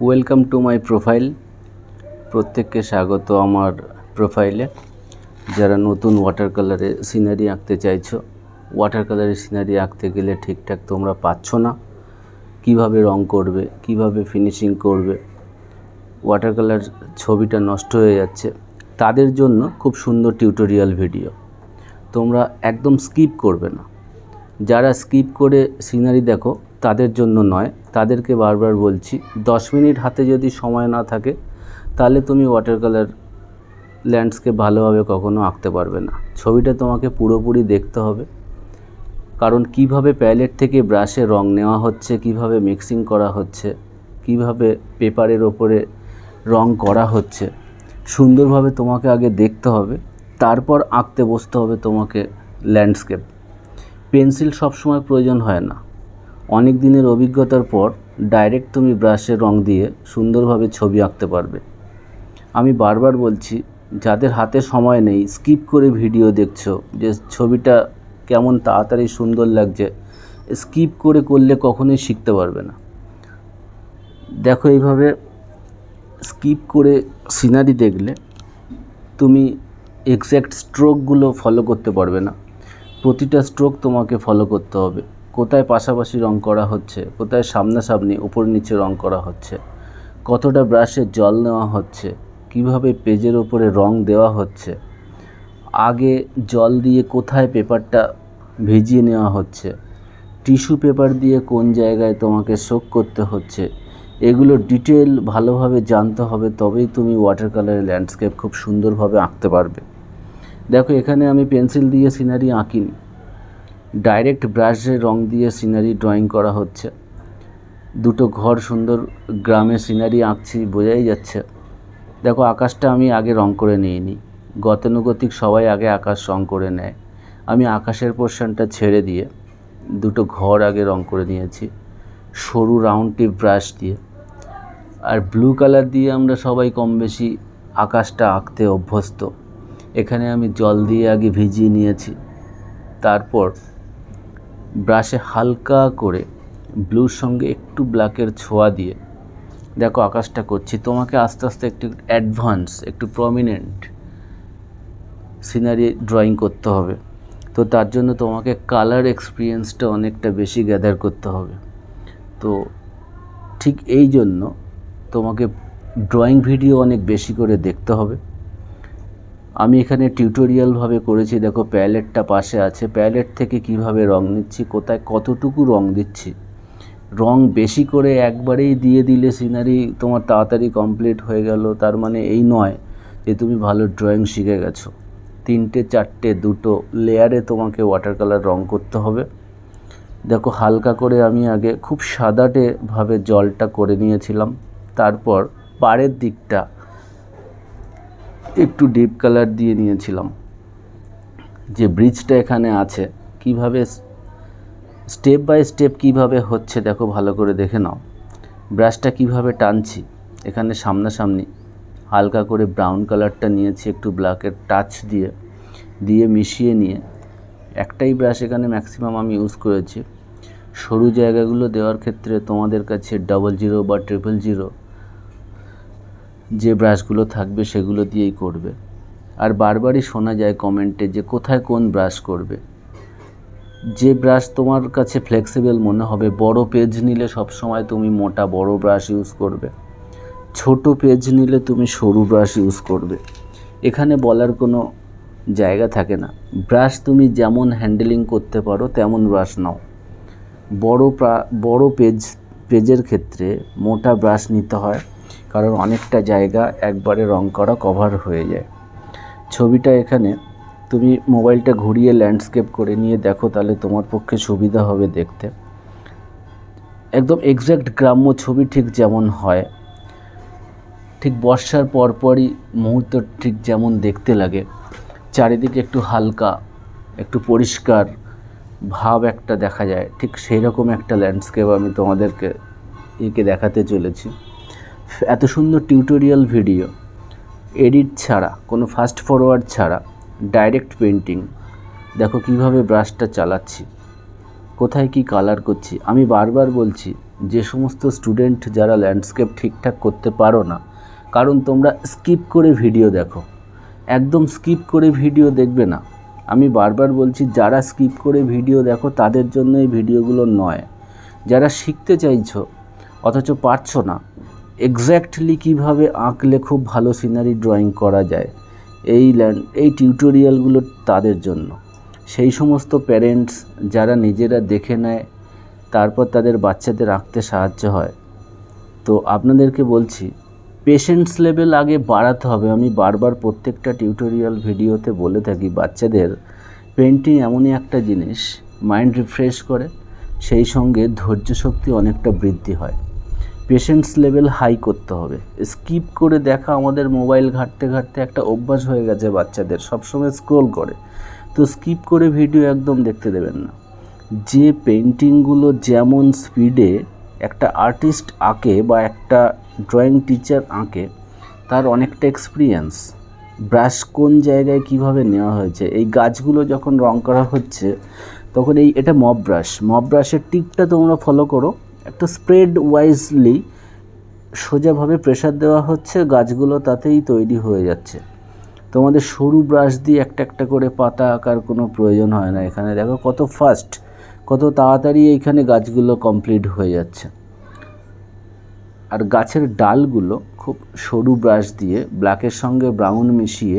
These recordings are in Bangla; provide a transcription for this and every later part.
Welcome to my profile. প্রত্যেককে স্বাগত আমার প্রোফাইলে। যারা নতুন ওয়াটার কালারে সিনারি আঁকতে চাইছো, ওয়াটার কালারের সিনারি আঁকতে গেলে ঠিকঠাক তোমরা পাচ্ছ না, কিভাবে রং করবে, কিভাবে ফিনিশিং করবে, ওয়াটার কালার ছবিটা নষ্ট হয়ে যাচ্ছে, তাদের জন্য খুব সুন্দর টিউটোরিয়াল ভিডিও। তোমরা একদম স্কিপ করবে না। যারা স্কিপ করে সিনারি দেখো তাদের জন্য নয়, তাদেরকে বারবার বলছি 10 মিনিট হাতে যদি সময় না থাকে তাহলে তুমি ওয়াটার কালার ল্যান্ডস্কেপ ভালোভাবে কখনো আঁকতে পারবে না। ছবিটা তোমাকে পুরোপুরি দেখতে হবে, কারণ কিভাবে প্যালেট থেকে ব্রাশে রং নেওয়া হচ্ছে, কিভাবে মিক্সিং করা হচ্ছে, কিভাবে পেপারের ওপরে রং করা হচ্ছে, সুন্দরভাবে তোমাকে আগে দেখতে হবে, তারপর আঁকতে বসতে হবে তোমাকে ল্যান্ডস্কেপ। পেন্সিল সবসময় প্রয়োজন হয় না। অনেক দিনের অভিজ্ঞতার পর ডাইরেক্ট তুমি ব্রাশে রং দিয়ে সুন্দরভাবে ছবি আঁকতে পারবে। আমি বারবার বলছি, যাদের হাতে সময় নেই, স্কিপ করে ভিডিও দেখছো, যে ছবিটা কেমন তাড়াতাড়ি সুন্দর লাগছে, স্কিপ করলে কখনোই শিখতে পারবে না। দেখো, এইভাবে স্কিপ করে সিনারি দেখলে তুমি এক্স্যাক্ট স্ট্রোকগুলো ফলো করতে পারবে না। প্রতিটা স্ট্রোক তোমাকে ফলো করতে হবে। কোথায় পাশাপাশি রং করা হচ্ছে, কোথায় সামনাসামনি উপর নিচে রং করা হচ্ছে, কতটা ব্রাশে জল নেওয়া হচ্ছে, কিভাবে পেজের ওপরে রং দেওয়া হচ্ছে, আগে জল দিয়ে কোথায় পেপারটা ভিজিয়ে নেওয়া হচ্ছে, টিস্যু পেপার দিয়ে কোন জায়গায় তোমাকে সোক করতে হচ্ছে, এগুলো ডিটেল ভালোভাবে জানতে হবে, তবেই তুমি ওয়াটার কালারের ল্যান্ডস্কেপ খুব সুন্দরভাবে আঁকতে পারবে। দেখো, এখানে আমি পেন্সিল দিয়ে সিনারি আঁকিনি, ডাইরেক্ট ব্রাশে রং দিয়ে সিনারি ড্রয়িং করা হচ্ছে। দুটো ঘর সুন্দর গ্রামের সিনারি আঁকছি, বোঝাই যাচ্ছে। দেখো, আকাশটা আমি আগে রং করে নিইনি। গতানুগতিক সবাই আগে আকাশ রং করে নেয়। আমি আকাশের পোর্শনটা ছেড়ে দিয়ে দুটো ঘর আগে রং করে নিয়েছি সরু রাউন্ড টিপ ব্রাশ দিয়ে। আর ব্লু কালার দিয়ে আমরা সবাই কম বেশি আকাশটা আঁকতে অভ্যস্ত। এখানে আমি জল দিয়ে আগে ভিজিয়ে নিয়েছি, তারপর ব্রাশে হালকা করে ব্লুর সঙ্গে একটু ব্ল্যাকের ছোঁয়া দিয়ে দেখো আকাশটা করছি। তোমাকে আস্তে আস্তে একটু অ্যাডভান্স, একটু প্রমিনেন্ট সিনারি ড্রয়িং করতে হবে। তো তার জন্য তোমাকে কালার এক্সপিরিয়েন্সটা অনেকটা বেশি গ্যাদার করতে হবে। তো ঠিক এই জন্য তোমাকে ড্রয়িং ভিডিও অনেক বেশি করে দেখতে হবে। আমি এখানে টিউটোরিয়ালভাবে করেছি। দেখো, প্যালেটটা পাশে আছে, প্যালেট থেকে কিভাবে রং নিচ্ছি, কোথায় কতটুকু রং দিচ্ছি। রং বেশি করে একবারেই দিয়ে দিলে সিনারি তোমার তাড়াতাড়ি কমপ্লিট হয়ে গেল, তার মানে এই নয় যে তুমি ভালো ড্রয়িং শিখে গেছো। 3টে 4টে 2টো লেয়ারে তোমাকে ওয়াটার কালার রং করতে হবে। দেখো, হালকা করে আমি আগে খুব সাদাটেভাবে জলটা করে নিয়েছিলাম, তারপর পাড়ের দিকটা একটু ডিপ কালার দিয়ে নিয়েছিলাম। যে ব্রিজটা এখানে আছে, কিভাবে স্টেপ বাই স্টেপ কিভাবে হচ্ছে দেখো, ভালো করে দেখে নাও। ব্রাশটা কিভাবে টানছি, এখানে সামনাসামনি হালকা করে ব্রাউন কালারটা নিয়েছি, একটু ব্ল্যাকের টাচ দিয়ে মিশিয়ে নিয়ে, একটাই ব্রাশ এখানে ম্যাক্সিমাম আমি ইউজ করেছি। সরু জায়গাগুলো দেওয়ার ক্ষেত্রে তোমাদের কাছে 00 বা 000 যে ব্রাশগুলো থাকবে সেগুলো দিয়েই করবে। আর বারবারই শোনা যায় কমেন্টে যে কোথায় কোন ব্রাশ করবে। যে ব্রাশ তোমার কাছে ফ্লেক্সিবল মনে হবে, বড় পেজ নিলে সবসময় তুমি মোটা বড় ব্রাশ ইউজ করবে, ছোট পেজ নিলে তুমি সরু ব্রাশ ইউজ করবে। এখানে বলার কোনো জায়গা থাকে না। ব্রাশ তুমি যেমন হ্যান্ডেলিং করতে পারো তেমন ব্রাশ নাও। বড় পেজের ক্ষেত্রে মোটা ব্রাশ নিতে হয়, কারণ অনেকটা জায়গা একবারে রং করা কভার হয়ে যায়। ছবিটা এখানে তুমি মোবাইলটা ঘুরিয়ে ল্যান্ডস্কেপ করে নিয়ে দেখো, তাহলে তোমার পক্ষে সুবিধা হবে দেখতে। একদম এক্স্যাক্ট গ্রাম্য ছবি ঠিক যেমন হয়, ঠিক বর্ষার পরপরই মুহূর্ত ঠিক যেমন দেখতে লাগে, চারিদিকে একটু হালকা, একটু পরিষ্কার ভাব একটা দেখা যায়, ঠিক সেই রকম একটা ল্যান্ডস্কেপ আমি তোমাদেরকে দেখাতে চলেছি। এত সুন্দর টিউটোরিয়াল ভিডিও, এডিট ছাড়া, কোনো ফাস্ট ফরওয়ার্ড ছাড়া, ডাইরেক্ট পেন্টিং। দেখো কিভাবে ব্রাশটা চালাচ্ছি, কোথায় কি কালার করছি। আমি বারবার বলছি, যে সমস্ত স্টুডেন্ট যারা ল্যান্ডস্কেপ ঠিকঠাক করতে পারো না, কারণ তোমরা স্কিপ করে ভিডিও দেখো। একদম স্কিপ করে ভিডিও দেখবে না। আমি বারবার বলছি, যারা স্কিপ করে ভিডিও দেখো তাদের জন্য এই ভিডিওগুলো নয়। যারা শিখতে চাইছো অথচ পারছো না, এক্স্যাক্টলি কীভাবে আঁকলে খুব ভালো সিনারি ড্রয়িং করা যায়, এই টিউটোরিয়ালগুলো তাদের জন্য। সেই সমস্ত প্যারেন্টস যারা নিজেরা দেখে নেয়, তারপর তাদের বাচ্চাদের আঁকতে সাহায্য হয়। তো আপনাদেরকে বলছি, পেশেন্স লেভেল আগে বাড়াতে হবে। আমি বারবার প্রত্যেকটা টিউটোরিয়াল ভিডিওতে বলে থাকি, বাচ্চাদের পেন্টিং এমনই একটা জিনিস, মাইন্ড রিফ্রেশ করে, সেই সঙ্গে ধৈর্য শক্তি অনেকটা বৃদ্ধি হয়। পেশেন্স লেভেল হাই করতে হবে। স্কিপ করে দেখা আমাদের মোবাইল ঘাঁটতে ঘাঁটতে একটা অভ্যাস হয়ে গেছে বাচ্চাদের, সবসময় স্ক্রোল করে। তো স্কিপ করে ভিডিও একদম দেখতে দেবেন না। যে পেন্টিংগুলো যেমন স্পিডে একটা আর্টিস্ট আঁকে বা একটা ড্রয়িং টিচার আঁকে, তার অনেকটা এক্সপিরিয়েন্স, ব্রাশ কোন জায়গায় কিভাবে নেওয়া হয়েছে। এই গাছগুলো যখন রং করা হচ্ছে তখন এটা মব ব্রাশের টিপটা তোমরা ফলো করো। একটা স্প্রেড ওয়াইজলি সোজাভাবে প্রেশার দেওয়া হচ্ছে, গাছগুলো তাতেই তৈরি হয়ে যাচ্ছে। তোমাদের সরু ব্রাশ দিয়ে একটা একটা করে পাতা আঁকার কোনো প্রয়োজন হয় না। এখানে দেখো কত ফাস্ট, কত তাড়াতাড়ি এইখানে গাছগুলো কমপ্লিট হয়ে যাচ্ছে। আর গাছের ডালগুলো খুব সরু ব্রাশ দিয়ে ব্ল্যাকের সঙ্গে ব্রাউন মিশিয়ে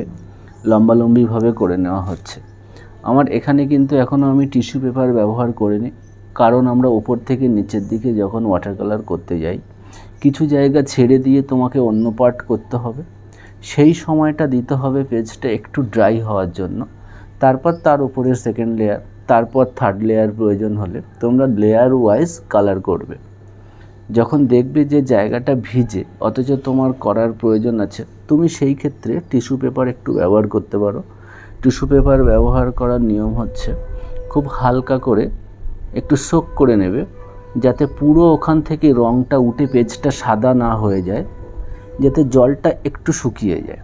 লম্বালম্বিভাবে করে নেওয়া হচ্ছে। আমার এখানে কিন্তু এখনও আমি টিস্যু পেপার ব্যবহার করিনি, কারণ আমরা ওপর থেকে নিচের দিকে যখন ওয়াটার কালার করতে যাই, কিছু জায়গা ছেড়ে দিয়ে তোমাকে অন্য পার্ট করতে হবে। সেই সময়টা দিতে হবে পেজটা একটু ড্রাই হওয়ার জন্য। তারপর তার উপরে সেকেন্ড লেয়ার, তারপর থার্ড লেয়ার প্রয়োজন হলে তোমরা লেয়ার ওয়াইজ কালার করবে। যখন দেখবে যে জায়গাটা ভিজে অথচ তোমার করার প্রয়োজন আছে, তুমি সেই ক্ষেত্রে টিস্যু পেপার একটু ব্যবহার করতে পারো। টিস্যু পেপার ব্যবহার করার নিয়ম হচ্ছে, খুব হালকা করে একটু সোক করে নেবে, যাতে পুরো ওখান থেকে রঙটা উঠে পেজটা সাদা না হয়ে যায়, যাতে জলটা একটু শুকিয়ে যায়।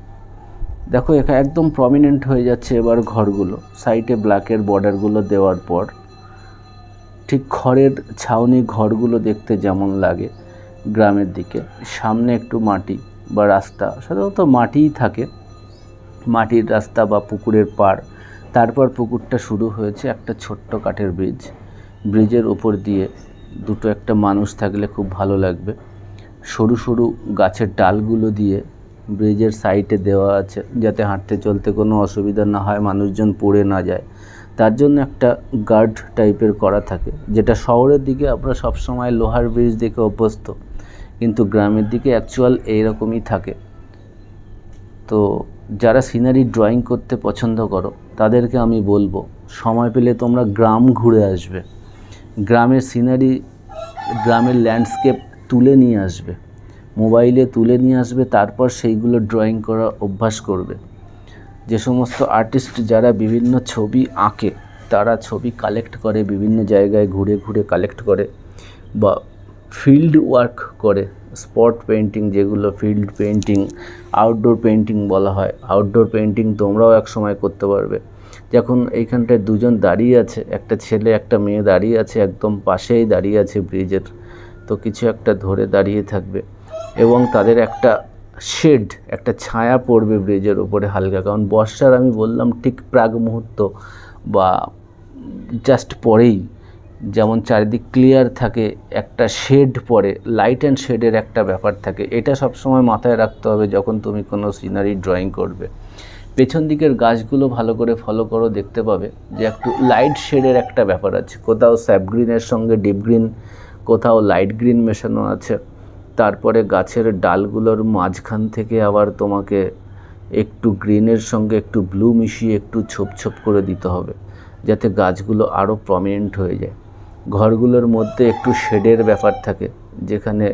দেখো এখানে একদম প্রমিনেন্ট হয়ে যাচ্ছে এবার ঘরগুলো। সাইডে ব্ল্যাকের বর্ডারগুলো দেওয়ার পর ঠিক খড়ের ছাউনি ঘরগুলো দেখতে যেমন লাগে গ্রামের দিকে, সামনে একটু মাটি বা রাস্তা, সাধারণত মাটিই থাকে, মাটির রাস্তা বা পুকুরের পাড়। তারপর পুকুরটা শুরু হয়েছে একটা ছোট্ট কাঠের ব্রিজের উপর দিয়ে দুটো একটা মানুষ থাকলে খুব ভালো লাগবে। সরু সরু গাছের ডালগুলো দিয়ে ব্রিজের সাইডে দেওয়া আছে, যাতে হাঁটতে চলতে কোনো অসুবিধা না হয়, মানুষজন পড়ে না যায়। তার জন্য একটা গার্ড টাইপের করা থাকে, যেটা শহরের দিকে আমরা সবসময় লোহার ব্রিজ দেখে অভ্যস্ত, কিন্তু গ্রামের দিকে অ্যাকচুয়াল এইরকমই থাকে। তো যারা সিনারি ড্রয়িং করতে পছন্দ করো তাদেরকে আমি বলবো, সময় পেলে তোমরা গ্রাম ঘুরে আসবে, গ্রামের সিনারি, গ্রামের ল্যান্ডস্কেপ তুলে নিয়ে আসবে, মোবাইলে তুলে নিয়ে আসবে, তারপর সেইগুলো ড্রয়িং করা অভ্যাস করবে। যে সমস্ত আর্টিস্ট যারা বিভিন্ন ছবি আঁকে, তারা ছবি কালেক্ট করে, বিভিন্ন জায়গায় ঘুরে ঘুরে কালেক্ট করে, বা ফিল্ড ওয়ার্ক করে, স্পট পেন্টিং, যেগুলো ফিল্ড পেন্টিং, আউটডোর পেন্টিং বলা হয়। আউটডোর পেন্টিং তোমরাও এক সময় করতে পারবে। যখন এইখানটায় দুজন দাঁড়িয়ে আছে, একটা ছেলে একটা মেয়ে দাঁড়িয়ে আছে, একদম পাশেই দাঁড়িয়ে আছে ব্রিজের, তো কিছু একটা ধরে দাঁড়িয়ে থাকবে এবং তাদের একটা শেড, একটা ছায়া পড়বে ব্রিজের উপরে হালকা, কারণ বর্ষার আমি বললাম ঠিক প্রাক মুহূর্ত বা জাস্ট পরেই যেমন চারিদিক ক্লিয়ার থাকে, একটা শেড পড়ে, লাইট অ্যান্ড শেডের একটা ব্যাপার থাকে। এটা সবসময় মাথায় রাখতে হবে যখন তুমি কোনো সিনারি ড্রয়িং করবে। পেছন দিকের গাছগুলো ভালো করে ফলো করো, দেখতে পাবে যে একটু লাইট শেডের একটা ব্যাপার আছে, কোথাও স্যাপ গ্রিনের সঙ্গে ডিপ গ্রিন, কোথাও লাইট গ্রিন মেশানো আছে। তারপরে গাছের ডালগুলোর মাঝখান থেকে আবার তোমাকে একটু গ্রিনের সঙ্গে একটু ব্লু মিশিয়ে একটু ছোপ ছোপ করে দিতে হবে, যাতে গাছগুলো আরও প্রমিনেন্ট হয়ে যায়। ঘরগুলোর মধ্যে একটু শেডের ব্যাপার থাকে, যেখানে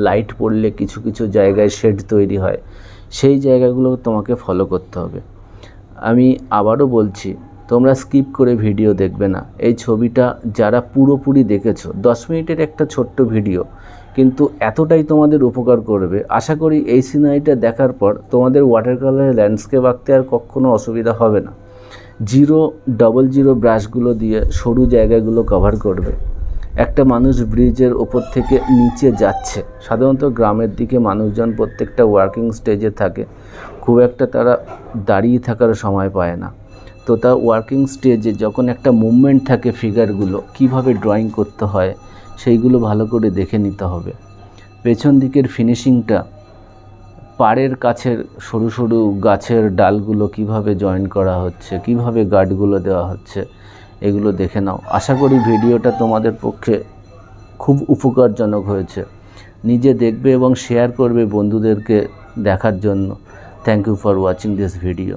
লাইট পড়লে কিছু কিছু জায়গায় শেড তৈরি হয়, সেই জায়গাগুলো তোমাকে ফলো করতে হবে। আমি আবারও বলছি, তোমরা স্কিপ করে ভিডিও দেখবে না। এই ছবিটা যারা পুরোপুরি দেখেছো, 10 মিনিটের একটা ছোট্ট ভিডিও, কিন্তু এতটাই তোমাদের উপকার করবে। আশা করি এই সিনারিটা দেখার পর তোমাদের ওয়াটার কালারের ল্যান্ডস্কেপ আঁকতে আর কখনো অসুবিধা হবে না। 000 ব্রাশগুলো দিয়ে সরু জায়গাগুলো কভার করবে একটা মানুষ ব্রিজের ওপর থেকে নিচে যাচ্ছে। সাধারণত গ্রামের দিকে মানুষজন প্রত্যেকটা ওয়ার্কিং স্টেজে থাকে, খুব একটা তারা দাঁড়িয়ে থাকার সময় পায় না। তো তার ওয়ার্কিং স্টেজে যখন একটা মুভমেন্ট থাকে, ফিগারগুলো কিভাবে ড্রয়িং করতে হয় সেইগুলো ভালো করে দেখে নিতে হবে। পেছন দিকের ফিনিশিংটা, পাড়ের কাছের সরু সরু গাছের ডালগুলো কিভাবে জয়েন করা হচ্ছে, কিভাবে গার্ডগুলো দেওয়া হচ্ছে, এগুলো দেখে নাও। আশা করি ভিডিওটা তোমাদের পক্ষে খুব উপকারজনক হয়েছে। নিজে দেখবে এবং শেয়ার করবে বন্ধুদেরকে দেখার জন্য। Thank you for watching this video.